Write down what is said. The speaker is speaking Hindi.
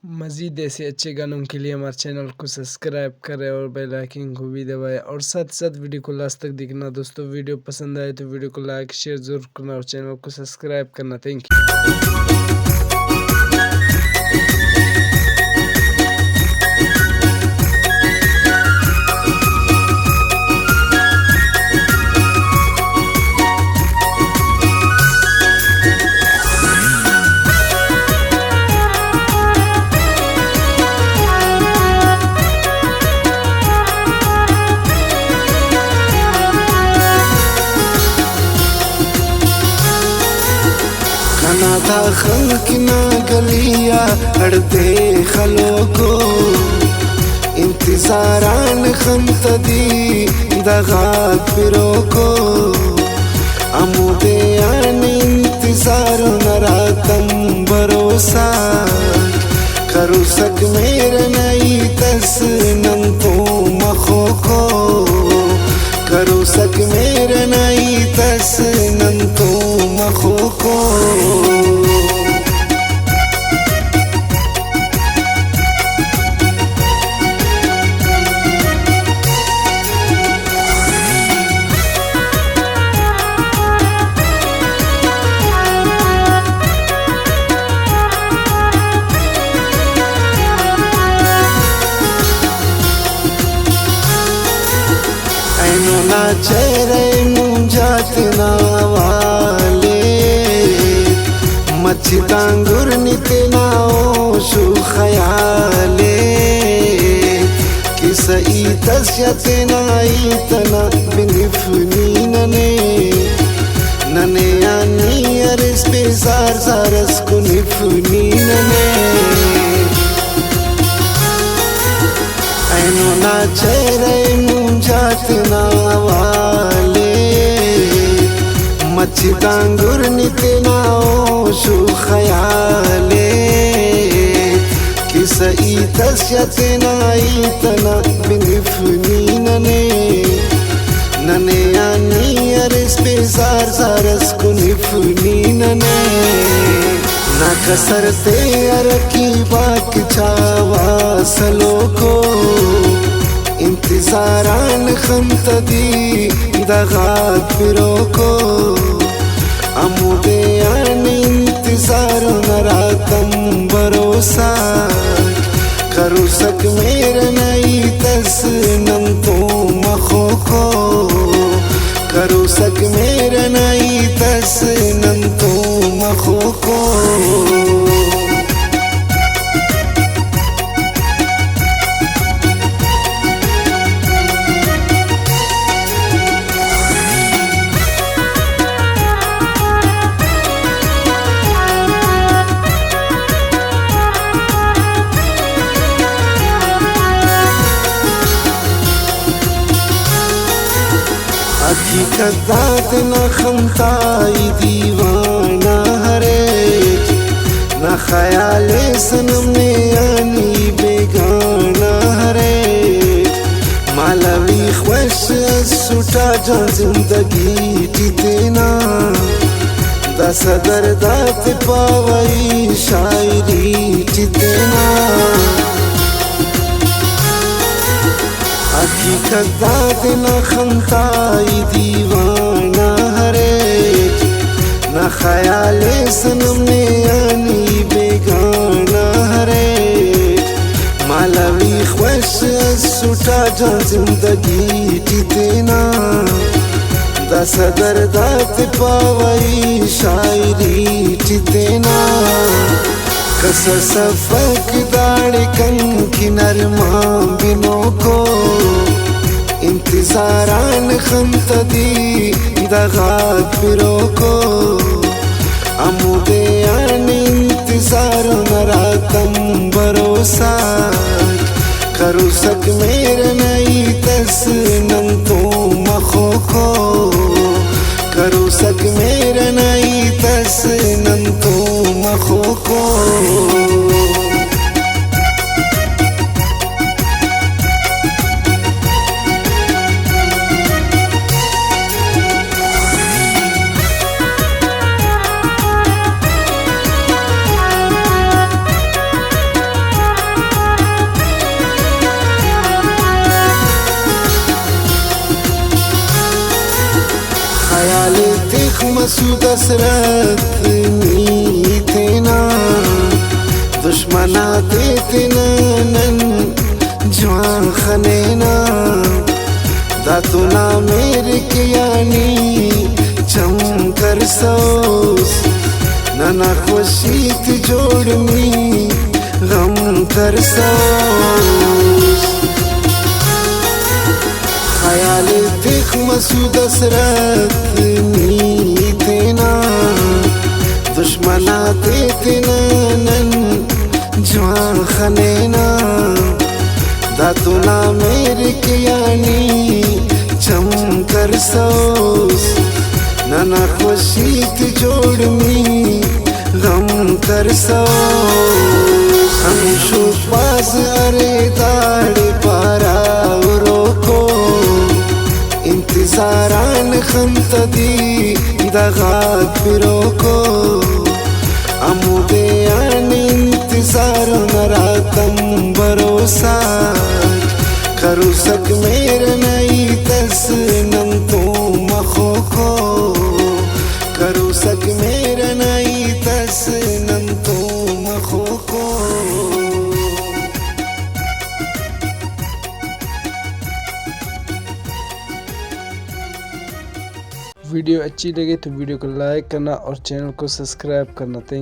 मज़ीद ऐसे अच्छे गानों के लिए हमारे चैनल को सब्सक्राइब करें और बेल आइकन को भी दबाएं और साथ साथ वीडियो को लास्ट तक देखना। दोस्तों वीडियो पसंद आए तो वीडियो को लाइक शेयर ज़रूर करना और चैनल को सब्सक्राइब करना। Thank you. खाना था खल्क ना गलिया हड़ते खलो को इंतजारान खमतदी दगात पिरो को अमुदे आन इंतजार नरातम भरोसा करू सक मेरे नई तस नंतो मखो को करू सक मेरे नई तस नंतो मखो को ना चेहरे मुंजात ना वाले मच्छी तांगुर नितना ओ शु खयाले किस ईतस ना इतना बिनिफनी नने नने आनी अरस पे जार जारस को निफनी नने ना चेहरे मुंजात ना वाले मच्छी तांगुर नितना ओ शु खयाले किस ईतस ना इतना बिनिफनी नने नने आनी अरस पे जार जारस को निफनी नने ना कसरते अरकी बाक चावा सलो को इंतजारान खमतदी दगात पिरो को अमुदे आन इंतजार नरातम भरोसा करू सक मेरे नई तस नंतो मखो को करू सक मेरे नई तस नंतो मखो को हकीकत दात न खमताई दीवाना हरे न ख्याले सनम में आनी बेगाना हरे मालवी ख्वश सुटा जा जिंदगी जितना दस दर्दात पावई शायरी जितना हकीकत दात न खमताई दीवाना हरे न ख्याले सनम में आनी बेगाना हरे मालवी ख्वश सुटा जा जिंदगी जितना दस दर्दात पावई शायरी जितना कस सफक दाड़ कन की नरमा बिनो को इंतजारान खमतदी दगात पिरो को अमुदे आन इंतजार नरातम भरोसा करू सक मेरे नई तस नंतो मखो को करू सक मेरे नई तस नंतो मखो को मसूद असरत नी तेना दुश्मना तेना नन जवान खनेना दातुना मेरे के यानी चम कर सोस नना खुशी थी जोड़नी गम कर सोस ख्याल देख मसूद असरत नी तेना दुश्मना तेना नन जवान खनेना दातुना मेरे के यानी चम कर सोस नना खुशी थी जोड़नी गम कर सोस हम शुपास अरे दाड़ पारा रोको इंतजारान खंतदी दगात फिरोको अमुदे आन इंतजार नरातम भरोसा करू सक मेरे नई तस नम तो मखो को करू सक मेरे नई तस नम तो मखो को। वीडियो अच्छी लगे तो वीडियो को लाइक करना और चैनल को सब्सक्राइब करना। थैंक